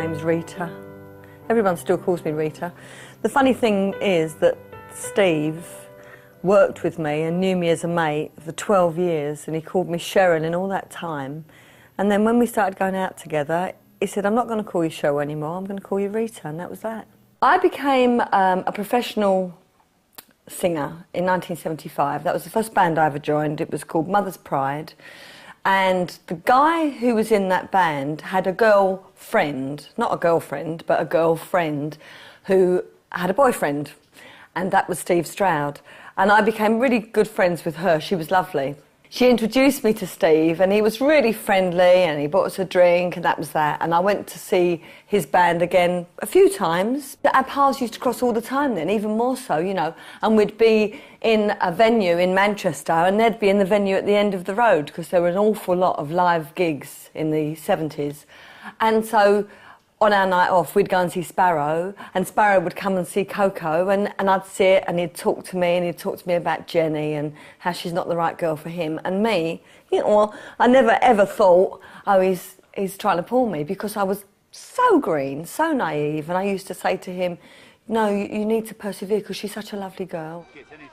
name's Rita. Everyone still calls me Rita. The funny thing is that Steve worked with me and knew me as a mate for 12 years, and he called me Cheryl in all that time. And then when we started going out together, he said, I'm not going to call you Cheryl anymore, I'm going to call you Rita, and that was that. I became a professional singer in 1975. That was the first band I ever joined. It was called Mother's Pride. And the guy who was in that band had a girlfriend, not a girlfriend, but a girlfriend who had a boyfriend. And that was Steve Stroud. And I became really good friends with her. She was lovely. She introduced me to Steve, and he was really friendly, and he bought us a drink, and that was that. And I went to see his band again a few times. Our paths used to cross all the time then, even more so, you know. And we'd be in a venue in Manchester, and they'd be in the venue at the end of the road, because there were an awful lot of live gigs in the 70s. And so on our night off, we'd go and see Sparrow, and Sparrow would come and see Coco, and I'd sit, and he'd talk to me, and he'd talk to me about Jenny and how she's not the right girl for him. And me, you know, I never ever thought, oh, he's trying to pull me, because I was so green, so naive, and I used to say to him, no, you need to persevere, because she's such a lovely girl.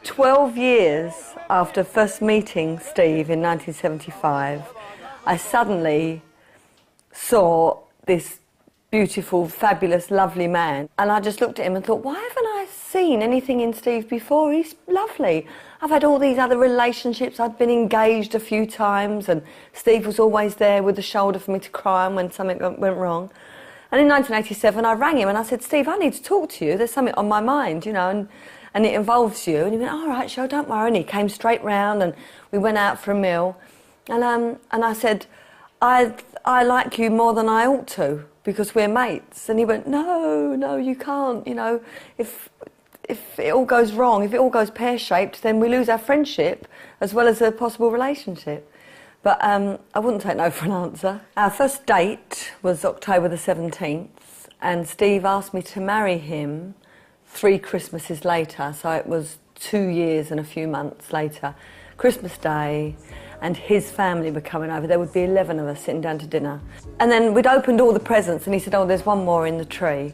12 years after first meeting Steve in 1975, I suddenly saw this beautiful, fabulous, lovely man. And I just looked at him and thought, why haven't I seen anything in Steve before? He's lovely. I've had all these other relationships. I'd been engaged a few times, and Steve was always there with a shoulder for me to cry on when something went wrong. And in 1987, I rang him and I said, Steve, I need to talk to you. There's something on my mind, you know, and it involves you. And he went, all right, Cheryl, don't worry. And he came straight round, and we went out for a meal. And I said, I like you more than I ought to, because we're mates. And he went, no, you can't, you know, if it all goes wrong, if it all goes pear-shaped, then we lose our friendship as well as a possible relationship. But I wouldn't take no for an answer. Our first date was October the 17th, and Steve asked me to marry him 3 Christmases later, so it was 2 years and a few months later, Christmas Day. And his family were coming over. There would be 11 of us sitting down to dinner. And then we'd opened all the presents, and he said, oh, there's one more in the tree.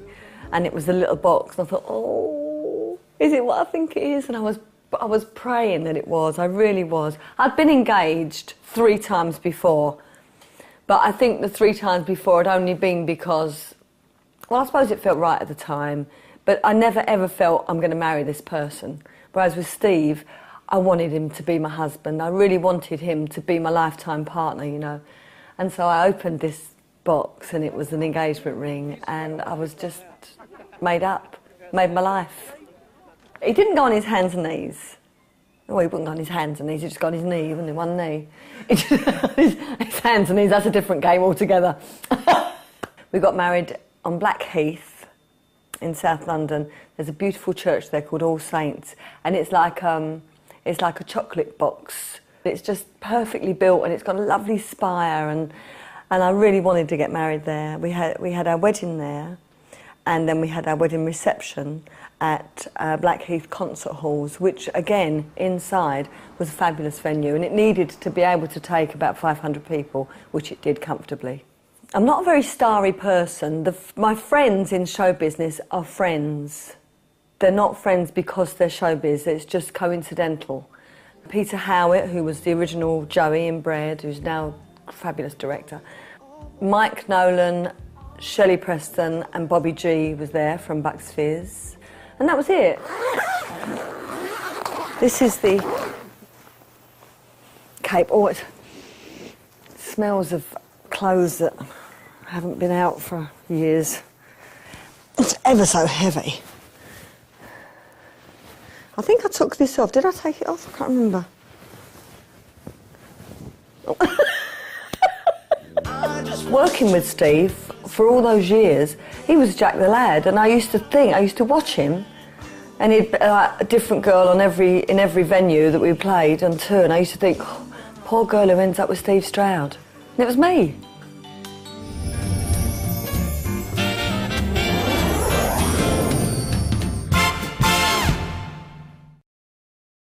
And it was a little box. And I thought, oh, is it what I think it is? And I was praying that it was. I really was. I'd been engaged 3 times before. But I think the 3 times before had only been because, well, I suppose it felt right at the time. But I never, ever felt I'm going to marry this person. Whereas with Steve, I wanted him to be my husband. I really wanted him to be my lifetime partner, you know. And so I opened this box, and it was an engagement ring, and I was just made my life. He didn't go on his hands and knees. Well, he wouldn't go on his hands and knees, he just got on his knee, wouldn't he? One knee. his hands and knees, that's a different game altogether. We got married on Blackheath in South London. There's a beautiful church there called All Saints, and it's like a chocolate box. It's just perfectly built, and it's got a lovely spire, and I really wanted to get married there. We had our wedding there, and then we had our wedding reception at Blackheath Concert Halls, which again, inside, was a fabulous venue, and it needed to be able to take about 500 people, which it did comfortably. I'm not a very starry person. My friends in show business are friends. They're not friends because they're showbiz, it's just coincidental. Peter Howitt, who was the original Joey in Bread, who's now a fabulous director. Mike Nolan, Shelley Preston and Bobby G was there from Bucks Fizz. And that was it. This is the cape. Oh, it smells of clothes that haven't been out for years. It's ever so heavy. I think I took this off. Did I take it off? I can't remember. Oh. Working with Steve for all those years, he was Jack the Lad, and I used to watch him, and he'd be like a different girl in every venue that we played on tour, and I used to think, oh, poor girl who ends up with Steve Stroud. And it was me.